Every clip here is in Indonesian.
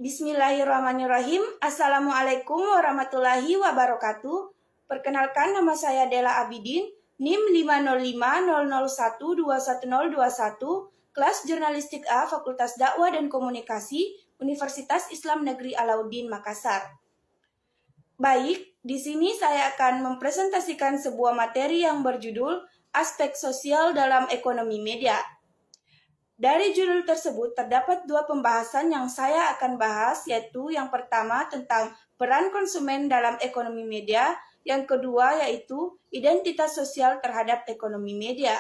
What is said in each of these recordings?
Bismillahirrahmanirrahim. Assalamualaikum warahmatullahi wabarakatuh. Perkenalkan, nama saya Dela Abidin, NIM 50500121021, kelas Jurnalistik A, Fakultas Dakwah dan Komunikasi, Universitas Islam Negeri Alauddin, Makassar. Baik, di sini saya akan mempresentasikan sebuah materi yang berjudul Aspek Sosial dalam Ekonomi Media. Dari judul tersebut terdapat dua pembahasan yang saya akan bahas, yaitu yang pertama tentang peran konsumen dalam ekonomi media, yang kedua yaitu identitas sosial terhadap ekonomi media.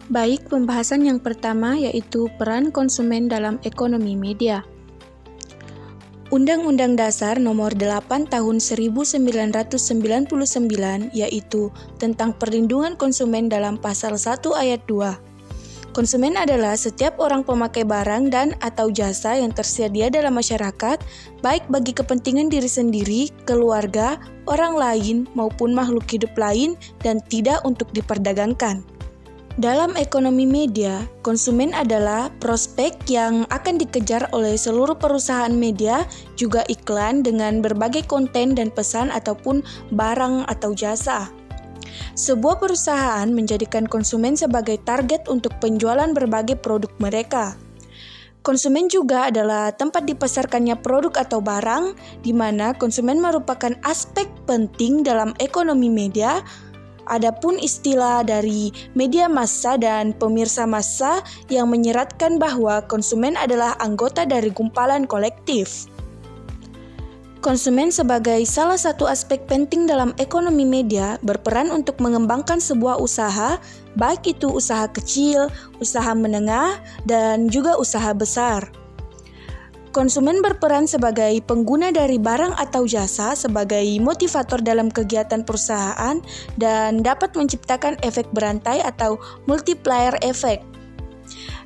Baik, pembahasan yang pertama yaitu peran konsumen dalam ekonomi media. Undang-Undang Dasar Nomor 8 Tahun 1999 yaitu tentang perlindungan konsumen dalam Pasal 1 Ayat 2. Konsumen adalah setiap orang pemakai barang dan atau jasa yang tersedia dalam masyarakat, baik bagi kepentingan diri sendiri, keluarga, orang lain, maupun makhluk hidup lain dan tidak untuk diperdagangkan. Dalam ekonomi media, konsumen adalah prospek yang akan dikejar oleh seluruh perusahaan media, juga iklan dengan berbagai konten dan pesan ataupun barang atau jasa. Sebuah perusahaan menjadikan konsumen sebagai target untuk penjualan berbagai produk mereka. Konsumen juga adalah tempat dipasarkannya produk atau barang, di mana konsumen merupakan aspek penting dalam ekonomi media. Adapun istilah dari media massa dan pemirsa massa yang menyeratkan bahwa konsumen adalah anggota dari gumpalan kolektif. Konsumen sebagai salah satu aspek penting dalam ekonomi media berperan untuk mengembangkan sebuah usaha, baik itu usaha kecil, usaha menengah, dan juga usaha besar. Konsumen berperan sebagai pengguna dari barang atau jasa sebagai motivator dalam kegiatan perusahaan dan dapat menciptakan efek berantai atau multiplier effect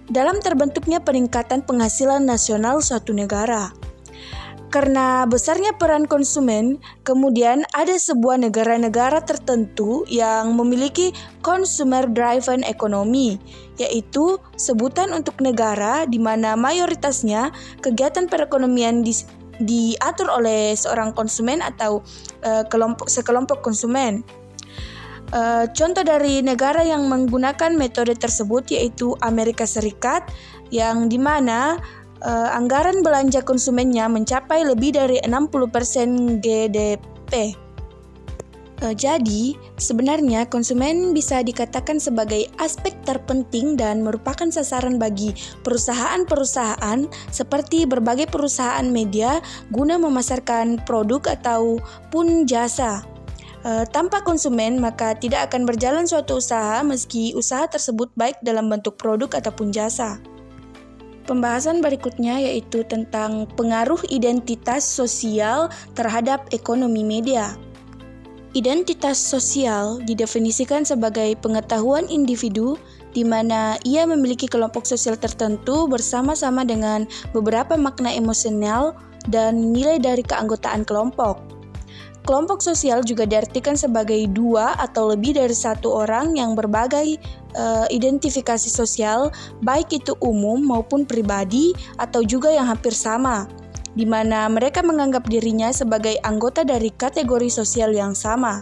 dalam terbentuknya peningkatan penghasilan nasional suatu negara. Karena besarnya peran konsumen, kemudian ada sebuah negara-negara tertentu yang memiliki consumer-driven economy, yaitu sebutan untuk negara di mana mayoritasnya kegiatan perekonomian diatur oleh seorang konsumen atau sekelompok konsumen. Contoh dari negara yang menggunakan metode tersebut yaitu Amerika Serikat, yang di mana anggaran belanja konsumennya mencapai lebih dari 60% GDP. Jadi, sebenarnya konsumen bisa dikatakan sebagai aspek terpenting dan merupakan sasaran bagi perusahaan-perusahaan seperti berbagai perusahaan media guna memasarkan produk ataupun jasa. Tanpa konsumen, maka tidak akan berjalan suatu usaha meski usaha tersebut baik dalam bentuk produk ataupun jasa. Pembahasan berikutnya yaitu tentang pengaruh identitas sosial terhadap ekonomi media. Identitas sosial didefinisikan sebagai pengetahuan individu di mana ia memiliki kelompok sosial tertentu bersama-sama dengan beberapa makna emosional dan nilai dari keanggotaan kelompok. Kelompok sosial juga diartikan sebagai dua atau lebih dari satu orang yang berbagai identifikasi sosial, baik itu umum maupun pribadi atau juga yang hampir sama, di mana mereka menganggap dirinya sebagai anggota dari kategori sosial yang sama.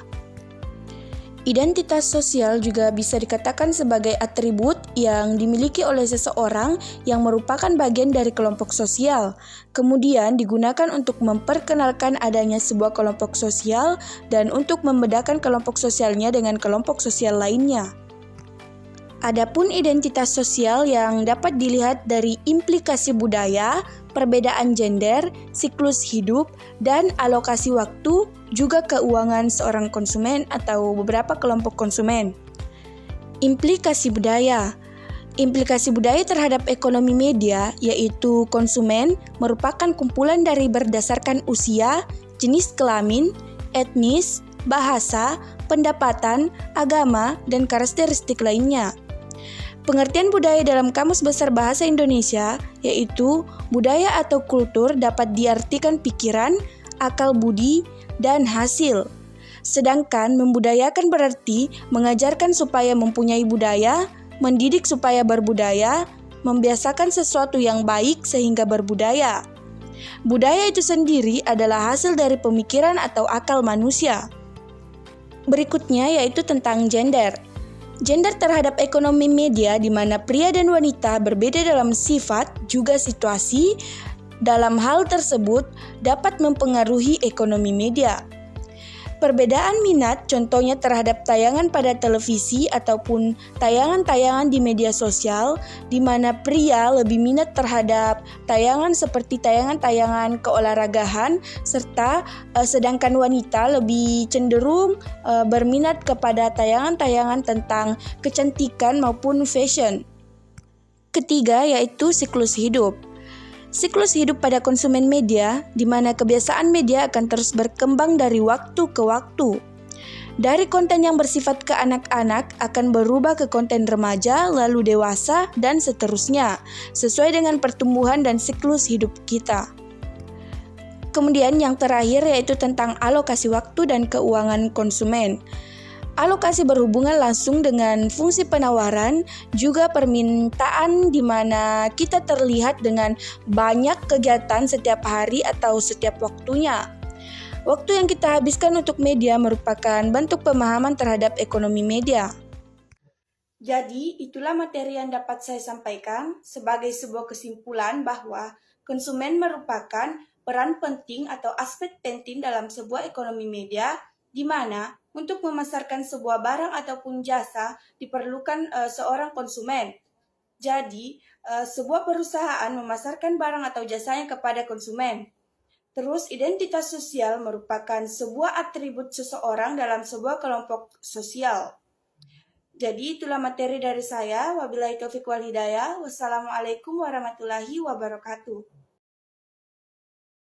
Identitas sosial juga bisa dikatakan sebagai atribut yang dimiliki oleh seseorang yang merupakan bagian dari kelompok sosial, kemudian digunakan untuk memperkenalkan adanya sebuah kelompok sosial dan untuk membedakan kelompok sosialnya dengan kelompok sosial lainnya. Adapun identitas sosial yang dapat dilihat dari implikasi budaya, perbedaan gender, siklus hidup, dan alokasi waktu, juga keuangan seorang konsumen atau beberapa kelompok konsumen. Implikasi budaya. Implikasi budaya terhadap ekonomi media, yaitu konsumen, merupakan kumpulan dari berdasarkan usia, jenis kelamin, etnis, bahasa, pendapatan, agama, dan karakteristik lainnya. Pengertian budaya dalam Kamus Besar Bahasa Indonesia yaitu budaya atau kultur dapat diartikan pikiran, akal budi, dan hasil. Sedangkan membudayakan berarti mengajarkan supaya mempunyai budaya, mendidik supaya berbudaya, membiasakan sesuatu yang baik sehingga berbudaya. Budaya itu sendiri adalah hasil dari pemikiran atau akal manusia. Berikutnya yaitu tentang gender. Gender terhadap ekonomi media di mana pria dan wanita berbeda dalam sifat juga situasi. Dalam hal tersebut dapat mempengaruhi ekonomi media. Perbedaan minat contohnya terhadap tayangan pada televisi ataupun tayangan-tayangan di media sosial di mana pria lebih minat terhadap tayangan seperti tayangan-tayangan keolahragahan serta sedangkan wanita lebih cenderung berminat kepada tayangan-tayangan tentang kecantikan maupun fashion. Ketiga yaitu siklus hidup. Siklus hidup pada konsumen media, di mana kebiasaan media akan terus berkembang dari waktu ke waktu. Dari konten yang bersifat ke anak-anak akan berubah ke konten remaja, lalu dewasa, dan seterusnya, sesuai dengan pertumbuhan dan siklus hidup kita. Kemudian yang terakhir yaitu tentang alokasi waktu dan keuangan konsumen. Alokasi berhubungan langsung dengan fungsi penawaran, juga permintaan di mana kita terlihat dengan banyak kegiatan setiap hari atau setiap waktunya. Waktu yang kita habiskan untuk media merupakan bentuk pemahaman terhadap ekonomi media. Jadi, itulah materi yang dapat saya sampaikan sebagai sebuah kesimpulan bahwa konsumen merupakan peran penting atau aspek penting dalam sebuah ekonomi media, di mana untuk memasarkan sebuah barang ataupun jasa diperlukan seorang konsumen. Jadi, sebuah perusahaan memasarkan barang atau jasanya kepada konsumen. Terus, identitas sosial merupakan sebuah atribut seseorang dalam sebuah kelompok sosial. Jadi, itulah materi dari saya. Wabillahi taufiq wal hidayah. Wassalamualaikum warahmatullahi wabarakatuh.